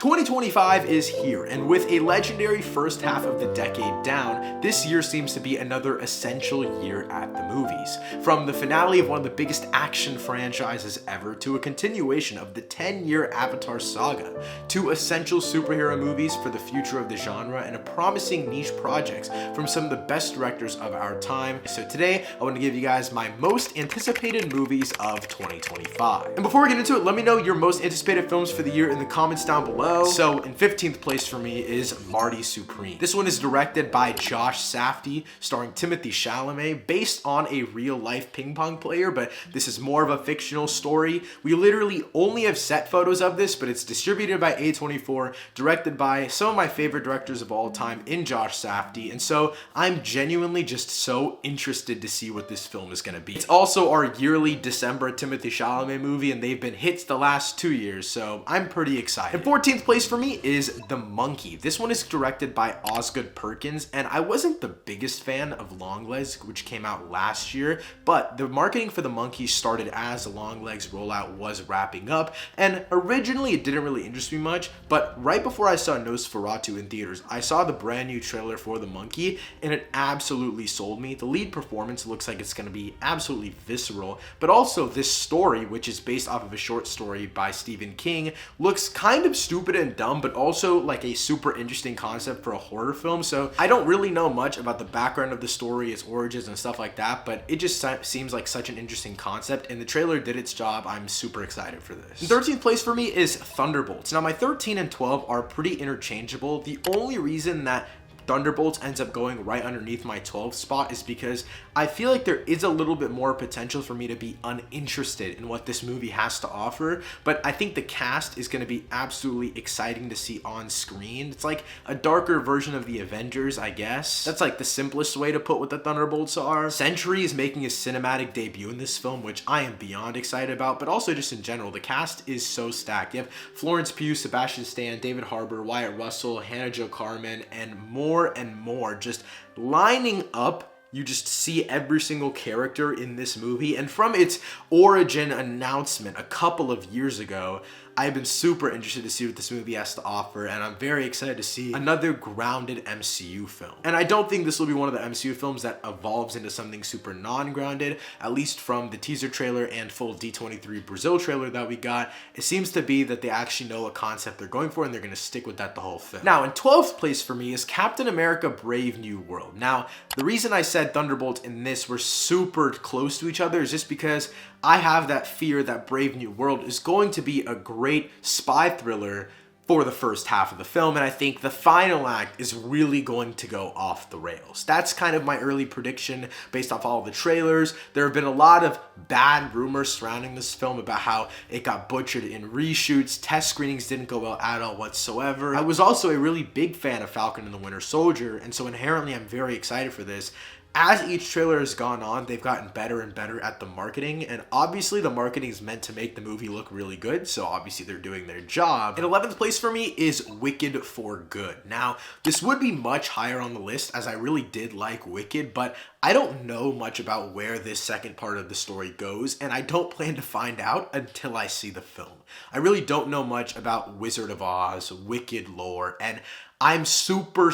2025 is here, and with a legendary first half of the decade down, this year seems to be another essential year at the movies. From the finale of one of the biggest action franchises ever, to a continuation of the 10-year Avatar saga, to essential superhero movies for the future of the genre, and a promising niche projects from some of the best directors of our time. So today, I want to give you guys my most anticipated movies of 2025. And before we get into it, let me know your most anticipated films for the year in the comments down below. So in 15th place for me is Marty Supreme. This one is directed by Josh Safdie, starring Timothée Chalamet, based on a real life ping pong player, but this is more of a fictional story. We literally only have set photos of this, but it's distributed by A24, directed by some of my favorite directors of all time in Josh Safdie, and so I'm genuinely just so interested to see what this film is going to be. It's also our yearly December Timothée Chalamet movie, and they've been hits the last 2 years, so I'm pretty excited. In 14th place for me is The Monkey. This one is directed by Osgood Perkins, and I wasn't the biggest fan of Longlegs, which came out last year, but the marketing for The Monkey started as Longlegs rollout was wrapping up, and originally it didn't really interest me much, but right before I saw Nosferatu in theaters, I saw the brand new trailer for The Monkey, and it absolutely sold me. The lead performance looks like it's going to be absolutely visceral, but also this story, which is based off of a short story by Stephen King, looks kind of stupid and dumb, but also like a super interesting concept for a horror film. So I don't really know much about the background of the story, its origins and stuff like that, but it just seems like such an interesting concept, and the trailer did its job. I'm super excited for this. In 13th place for me is Thunderbolts. Now my 13 and 12 are pretty interchangeable. The only reason that Thunderbolts ends up going right underneath my 12th spot is because I feel like there is a little bit more potential for me to be uninterested in what this movie has to offer, but I think the cast is going to be absolutely exciting to see on screen. It's like a darker version of the Avengers, I guess. That's like the simplest way to put what the Thunderbolts are. Sentry is making his cinematic debut in this film, which I am beyond excited about, but also just in general, the cast is so stacked. You have Florence Pugh, Sebastian Stan, David Harbour, Wyatt Russell, Hannah Jo Carmen, and more just lining up. You just see every single character in this movie, and from its origin announcement a couple of years ago, I've been super interested to see what this movie has to offer, and I'm very excited to see another grounded MCU film. And I don't think this will be one of the MCU films that evolves into something super non-grounded, at least from the teaser trailer and full D23 Brazil trailer that we got. It seems to be that they actually know a concept they're going for, and they're going to stick with that the whole film. Now, in 12th place for me is Captain America Brave New World. Now, the reason I said Thunderbolts and this were super close to each other is just because I have that fear that Brave New World is going to be a great spy thriller for the first half of the film, and I think the final act is really going to go off the rails. That's kind of my early prediction based off all the trailers. There have been a lot of bad rumors surrounding this film about how it got butchered in reshoots, test screenings didn't go well at all whatsoever. I was also a really big fan of Falcon and the Winter Soldier, and so inherently I'm very excited for this. As each trailer has gone on, they've gotten better and better at the marketing, and obviously the marketing is meant to make the movie look really good, so obviously they're doing their job. In 11th place for me is Wicked for Good. Now, this would be much higher on the list as I really did like Wicked, but I don't know much about where this second part of the story goes, and I don't plan to find out until I see the film. I really don't know much about Wizard of Oz, Wicked lore, and I'm super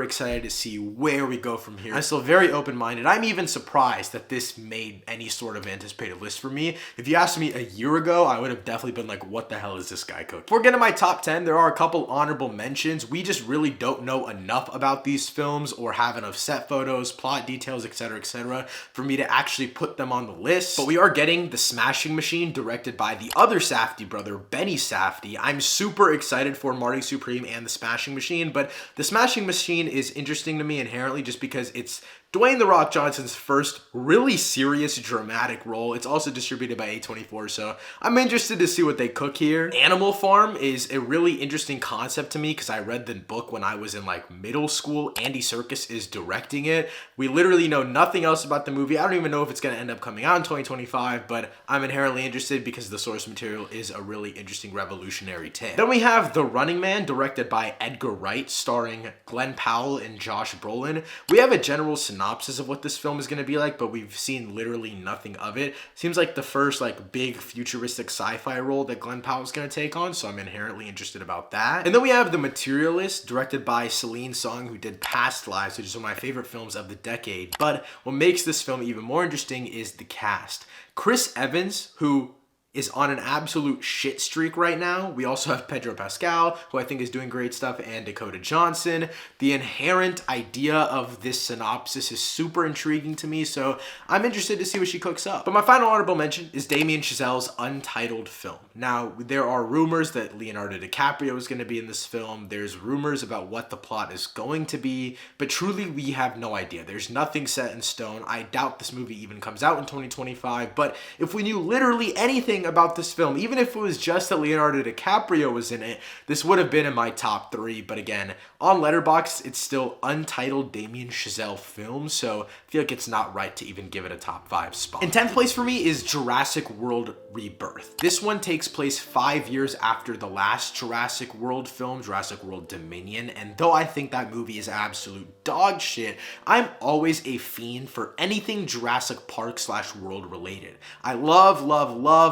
excited to see where we go from here. I'm still very open-minded. I'm even surprised that this made any sort of anticipated list for me. If you asked me a year ago, I would have definitely been like, what the hell is this guy cooking? Before getting to my top 10, there are a couple honorable mentions. We just really don't know enough about these films or have enough set photos, plot details, etc., for me to actually put them on the list. But we are getting The Smashing Machine, directed by the other Safdie brother, Benny Safdie. I'm super excited for Marty Supreme and The Smashing Machine, but The Smashing Machine is interesting to me inherently just because it's Dwayne "The Rock" Johnson's first really serious, dramatic role. It's also distributed by A24, so I'm interested to see what they cook here. Animal Farm is a really interesting concept to me because I read the book when I was in like middle school. Andy Serkis is directing it. We literally know nothing else about the movie. I don't even know if it's going to end up coming out in 2025, but I'm inherently interested because the source material is a really interesting revolutionary tale. Then we have The Running Man, directed by Edgar Wright, starring Glenn Powell and Josh Brolin. We have a general synopsis synopsis of what this film is going to be like, but we've seen literally nothing of it. Seems like the first like big futuristic sci-fi role that Glenn Powell is going to take on, so I'm inherently interested about that. And then we have The Materialist, directed by Celine Song, who did Past Lives, which is one of my favorite films of the decade. But what makes this film even more interesting is the cast. Chris Evans, who is on an absolute shit streak right now. We also have Pedro Pascal, who I think is doing great stuff, and Dakota Johnson. The inherent idea of this synopsis is super intriguing to me, so I'm interested to see what she cooks up. But my final honorable mention is Damien Chazelle's untitled film. Now, there are rumors that Leonardo DiCaprio is going to be in this film. There's rumors about what the plot is going to be, but truly we have no idea. There's nothing set in stone. I doubt this movie even comes out in 2025, but if we knew literally anything about this film, even if it was just that Leonardo DiCaprio was in it, this would have been in my top 3. But again, on Letterboxd, it's still untitled Damien Chazelle film, so I feel like it's not right to even give it a top 5 spot. In 10th place for me is Jurassic World Rebirth. This one takes place 5 years after the last Jurassic World film, Jurassic World Dominion, and though I think that movie is absolute dog shit, I'm always a fiend for anything Jurassic Park / World related. I love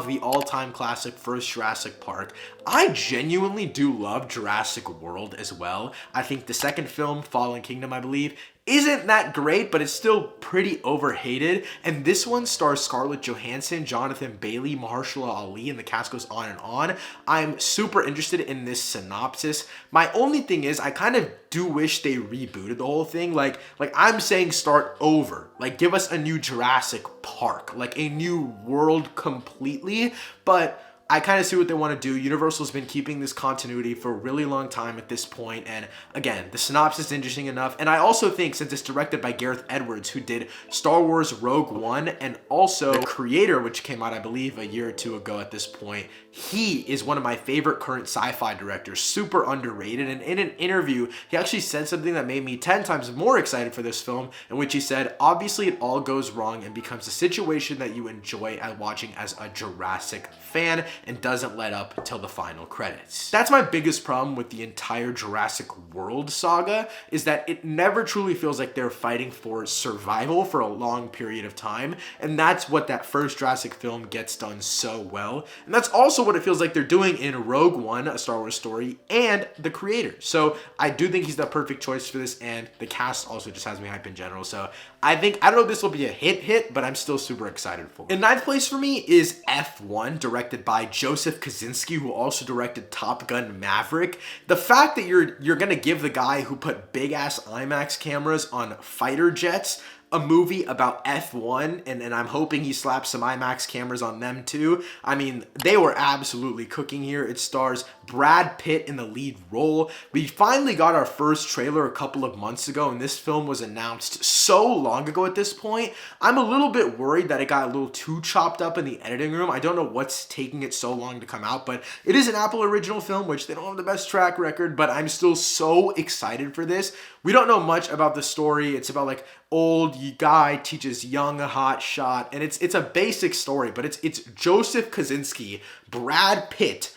the all-time classic first Jurassic Park. I genuinely do love Jurassic World as well. I think the second film, Fallen Kingdom, I believe, isn't that great, but it's still pretty overhated. And this one stars Scarlett Johansson, Jonathan Bailey, Mahershala Ali, and the cast goes on and on. I'm super interested in this synopsis. My only thing is, I kind of do wish they rebooted the whole thing. Like I'm saying start over. Like, give us a new Jurassic Park, like a new world completely, but I kind of see what they want to do. Universal's been keeping this continuity for a really long time at this point, and again, the synopsis is interesting enough. And I also think, since it's directed by Gareth Edwards, who did Star Wars Rogue One, and also The Creator, which came out, I believe, a year or two ago at this point, he is one of my favorite current sci-fi directors, super underrated. And in an interview, he actually said something that made me 10 times more excited for this film, in which he said, obviously it all goes wrong and becomes a situation that you enjoy at watching as a Jurassic fan, and doesn't let up until the final credits. That's my biggest problem with the entire Jurassic World saga, is that it never truly feels like they're fighting for survival for a long period of time, and that's what that first Jurassic film gets done so well. And that's also what it feels like they're doing in Rogue One, A Star Wars Story, and The Creator. So I do think he's the perfect choice for this, and the cast also just has me hype in general. So I don't know if this will be a hit, but I'm still super excited for it. In 9th place for me is F1, directed by Joseph Kosinski, who also directed Top Gun Maverick. The fact that you're gonna give the guy who put big ass IMAX cameras on fighter jets a movie about F1, and I'm hoping he slaps some IMAX cameras on them too. I mean, they were absolutely cooking here. It stars Brad Pitt in the lead role. We finally got our first trailer a couple of months ago, and this film was announced so long ago at this point. I'm a little bit worried that it got a little too chopped up in the editing room. I don't know what's taking it so long to come out, but it is an Apple original film, which they don't have the best track record, but I'm still so excited for this. We don't know much about the story. It's about like old guy teaches young hot shot, and it's a basic story, but it's Joseph Kosinski, Brad Pitt,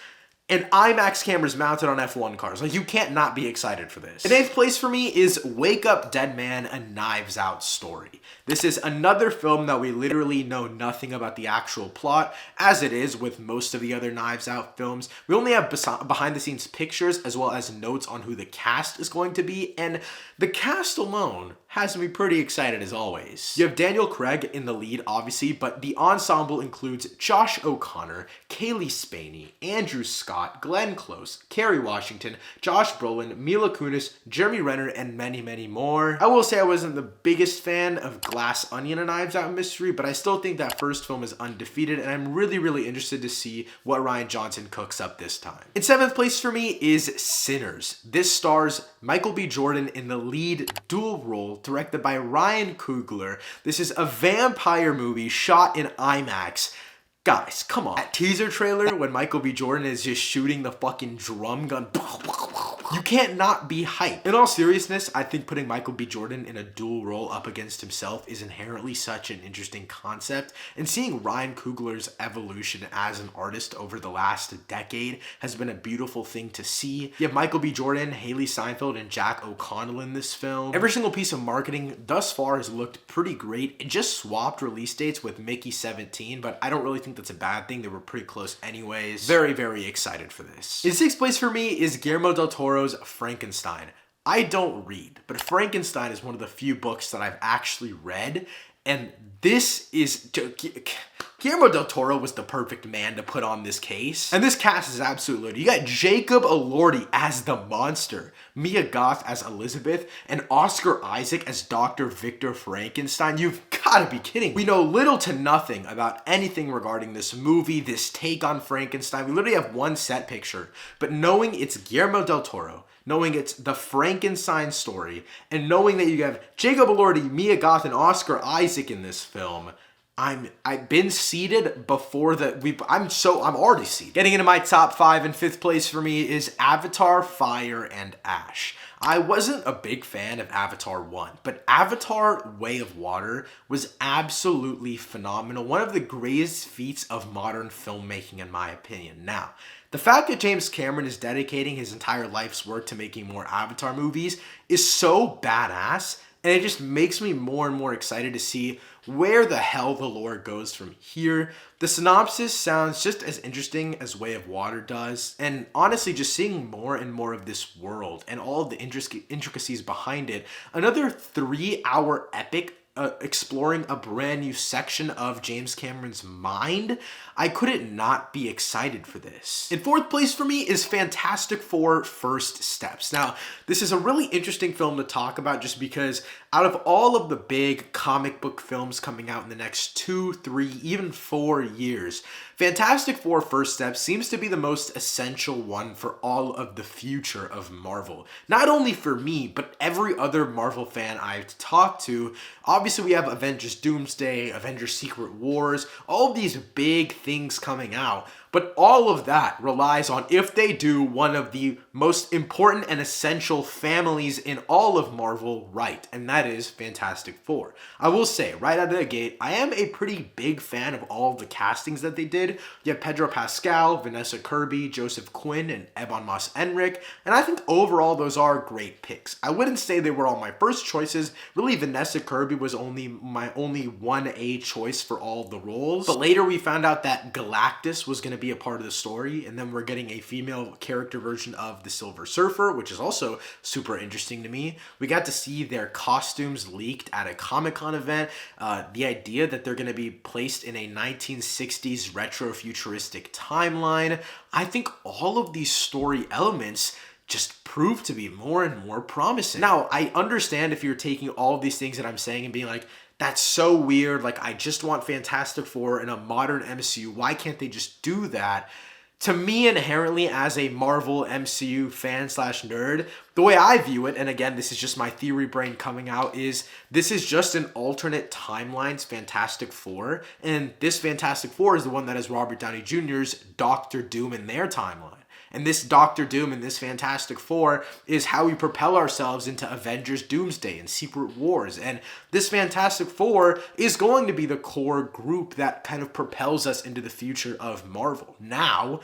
and IMAX cameras mounted on F1 cars. Like, you can't not be excited for this. In 8th place for me is Wake Up Dead Man, A Knives Out Story. This is another film that we literally know nothing about the actual plot, as it is with most of the other Knives Out films. We only have behind the scenes pictures as well as notes on who the cast is going to be, and the cast alone has me pretty excited as always. You have Daniel Craig in the lead, obviously, but the ensemble includes Josh O'Connor, Kaylee Spaney, Andrew Scott, Glenn Close, Kerry Washington, Josh Brolin, Mila Kunis, Jeremy Renner, and many, many more. I will say I wasn't the biggest fan of Glass Onion and Knives Out Mystery, but I still think that first film is undefeated, and I'm really, really interested to see what Rian Johnson cooks up this time. In 7th place for me is Sinners. This stars Michael B. Jordan in the lead dual role, directed by Ryan Coogler. This is a vampire movie shot in IMAX. Guys, come on. That teaser trailer when Michael B. Jordan is just shooting the fucking drum gun You can't not be hyped. In all seriousness, I think putting Michael B. Jordan in a dual role up against himself is inherently such an interesting concept, and seeing Ryan Coogler's evolution as an artist over the last decade has been a beautiful thing to see. You have Michael B. Jordan, Haley Steinfeld, and Jack O'Connell in this film. Every single piece of marketing thus far has looked pretty great. It just swapped release dates with Mickey 17, but I don't really think that's a bad thing. They were pretty close anyways. Very, very excited for this. In sixth place for me is Guillermo del Toro's Frankenstein. I don't read, but Frankenstein is one of the few books that I've actually read, and this is... Guillermo del Toro was the perfect man to put on this case. And this cast is absolutely loaded. You got Jacob Elordi as the monster, Mia Goth as Elizabeth, and Oscar Isaac as Dr. Victor Frankenstein. You've got to be kidding. We know little to nothing about anything regarding this movie, this take on Frankenstein. We literally have one set picture, but knowing it's Guillermo del Toro, knowing it's the Frankenstein story, and knowing that you have Jacob Elordi, Mia Goth, and Oscar Isaac in this film, I've been seated before I'm already seated. Getting into my top 5, in fifth place for me is Avatar, Fire, and Ash. I wasn't a big fan of Avatar 1, but Avatar Way of Water was absolutely phenomenal. One of the greatest feats of modern filmmaking, in my opinion. Now, the fact that James Cameron is dedicating his entire life's work to making more Avatar movies is so badass, and it just makes me more and more excited to see where the hell the lore goes from here. The synopsis sounds just as interesting as Way of Water does, and honestly, just seeing more and more of this world and all of the intricacies behind it, another 3-hour epic exploring a brand new section of James Cameron's mind, I couldn't not be excited for this. In fourth place for me is Fantastic Four: First Steps. Now, this is a really interesting film to talk about just because out of all of the big comic book films coming out in the next 2, 3, even 4 years, Fantastic Four: First Steps seems to be the most essential one for all of the future of Marvel. Not only for me, but every other Marvel fan I've talked to. Obviously, we have Avengers Doomsday, Avengers Secret Wars, all of these big things coming out. But all of that relies on if they do one of the most important and essential families in all of Marvel right, and that is Fantastic Four. I will say, right out of the gate, I am a pretty big fan of all of the castings that they did. You have Pedro Pascal, Vanessa Kirby, Joseph Quinn, and Ebon Moss-Enric, and I think overall those are great picks. I wouldn't say they were all my first choices. Really, Vanessa Kirby was my only 1A choice for all of the roles, but later we found out that Galactus was going to be a part of the story, and then we're getting a female character version of the Silver Surfer, which is also super interesting to me. We got to see their costumes leaked at a Comic-Con event. The idea that they're going to be placed in a 1960s retro-futuristic timeline. I think all of these story elements just prove to be more and more promising. Now, I understand if you're taking all of these things that I'm saying and being like, that's so weird, like I just want Fantastic Four in a modern MCU, why can't they just do that? To me, inherently, as a Marvel MCU fan / nerd, the way I view it, and again, this is just my theory brain coming out, is this is just an alternate timeline's Fantastic Four, and this Fantastic Four is the one that is Robert Downey Jr.'s Doctor Doom in their timeline. And this Doctor Doom and this Fantastic Four is how we propel ourselves into Avengers Doomsday and Secret Wars. And this Fantastic Four is going to be the core group that kind of propels us into the future of Marvel. Now,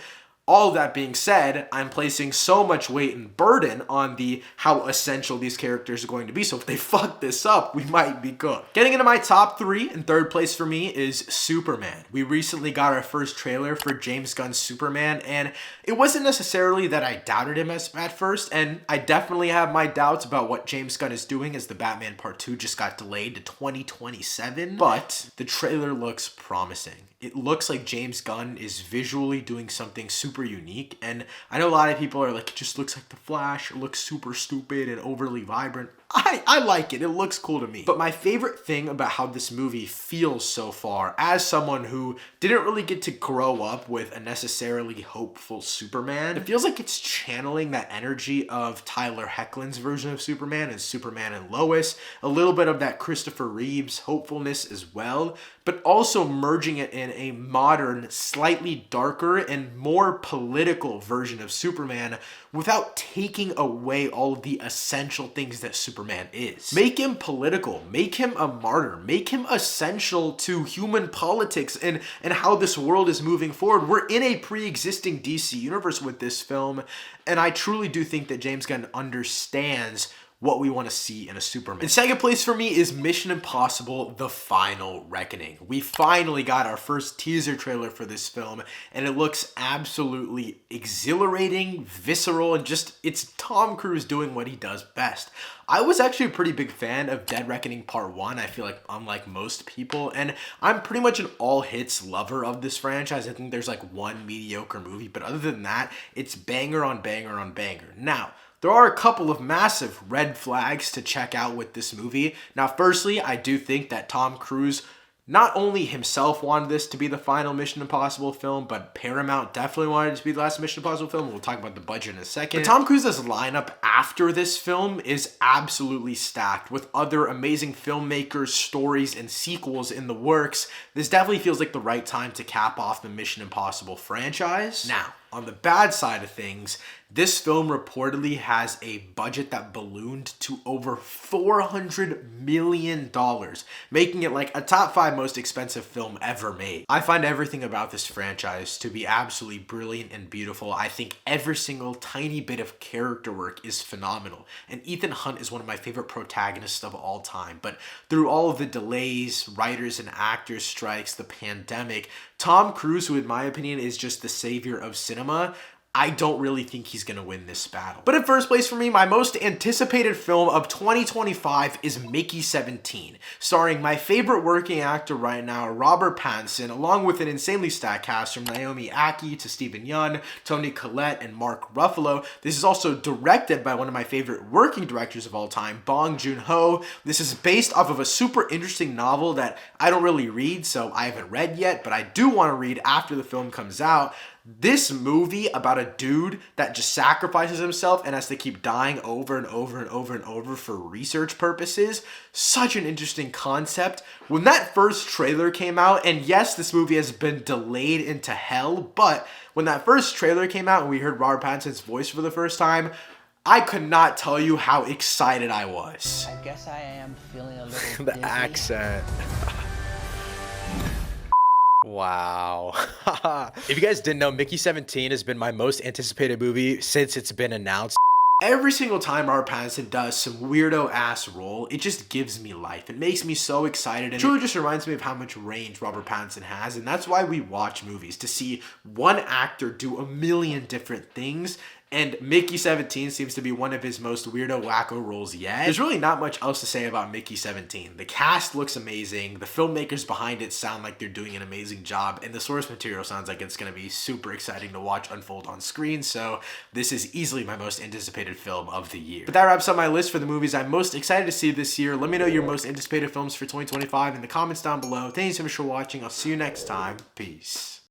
all that being said, I'm placing so much weight and burden on how essential these characters are going to be. So if they fuck this up, we might be good. Getting into my top 3, in third place for me is Superman. We recently got our first trailer for James Gunn's Superman, and it wasn't necessarily that I doubted him at first, and I definitely have my doubts about what James Gunn is doing as the Batman Part 2 just got delayed to 2027, but the trailer looks promising. It looks like James Gunn is visually doing something super unique, and I know a lot of people are like, it just looks like The Flash, it looks super stupid and overly vibrant. I like it. It looks cool to me. But my favorite thing about how this movie feels so far, as someone who didn't really get to grow up with a necessarily hopeful Superman, it feels like it's channeling that energy of Tyler Hoechlin's version of Superman and Superman and Lois, a little bit of that Christopher Reeves hopefulness as well, but also merging it in a modern, slightly darker and more political version of Superman without taking away all of the essential things that Superman is. Make him political, make him a martyr, make him essential to human politics and how this world is moving forward. We're in a pre-existing DC universe with this film, and I truly do think that James Gunn understands what we want to see in a Superman. In second place for me is Mission Impossible: The Final Reckoning. We finally got our first teaser trailer for this film, and it looks absolutely exhilarating, visceral, and just, it's Tom Cruise doing what he does best. I was actually a pretty big fan of Dead Reckoning Part 1, I feel like, unlike most people, and I'm pretty much an all-hits lover of this franchise. I think there's like one mediocre movie, but other than that, it's banger on banger on banger. Now, there are a couple of massive red flags to check out with this movie. Now, firstly, I do think that Tom Cruise not only himself wanted this to be the final Mission Impossible film, but Paramount definitely wanted it to be the last Mission Impossible film. We'll talk about the budget in a second. But Tom Cruise's lineup after this film is absolutely stacked with other amazing filmmakers, stories, and sequels in the works. This definitely feels like the right time to cap off the Mission Impossible franchise. Now, on the bad side of things, this film reportedly has a budget that ballooned to over $400 million, making it like a top 5 most expensive film ever made. I find everything about this franchise to be absolutely brilliant and beautiful. I think every single tiny bit of character work is phenomenal, and Ethan Hunt is one of my favorite protagonists of all time. But through all of the delays, writers and actors strikes, the pandemic, Tom Cruise, who in my opinion is just the savior of cinema, I don't really think he's going to win this battle. But in first place for me, my most anticipated film of 2025 is Mickey 17, starring my favorite working actor right now, Robert Pattinson, along with an insanely stacked cast from Naomi Ackie to Stephen Yeun, Toni Collette, and Mark Ruffalo. This is also directed by one of my favorite working directors of all time, Bong Joon-ho. This is based off of a super interesting novel that I don't really read, so I haven't read yet, but I do want to read after the film comes out. This movie about a dude that just sacrifices himself and has to keep dying over and over and over and over for research purposes. Such an interesting concept. When that first trailer came out, and yes, this movie has been delayed into hell, but when that first trailer came out and we heard Robert Pattinson's voice for the first time, I could not tell you how excited I was. I guess I am feeling a little The dizzy. accent. Wow. If you guys didn't know, Mickey 17 has been my most anticipated movie since it's been announced. Every single time Robert Pattinson does some weirdo ass role, it just gives me life. It makes me so excited, and it truly just reminds me of how much range Robert Pattinson has, and that's why we watch movies, to see one actor do a million different things. And Mickey 17 seems to be one of his most weirdo wacko roles yet. There's really not much else to say about Mickey 17. The cast looks amazing, the filmmakers behind it sound like they're doing an amazing job, and the source material sounds like it's going to be super exciting to watch unfold on screen, so this is easily my most anticipated film of the year. But that wraps up my list for the movies I'm most excited to see this year. Let me know your most anticipated films for 2025 in the comments down below. Thank you so much for watching. I'll see you next time. Peace.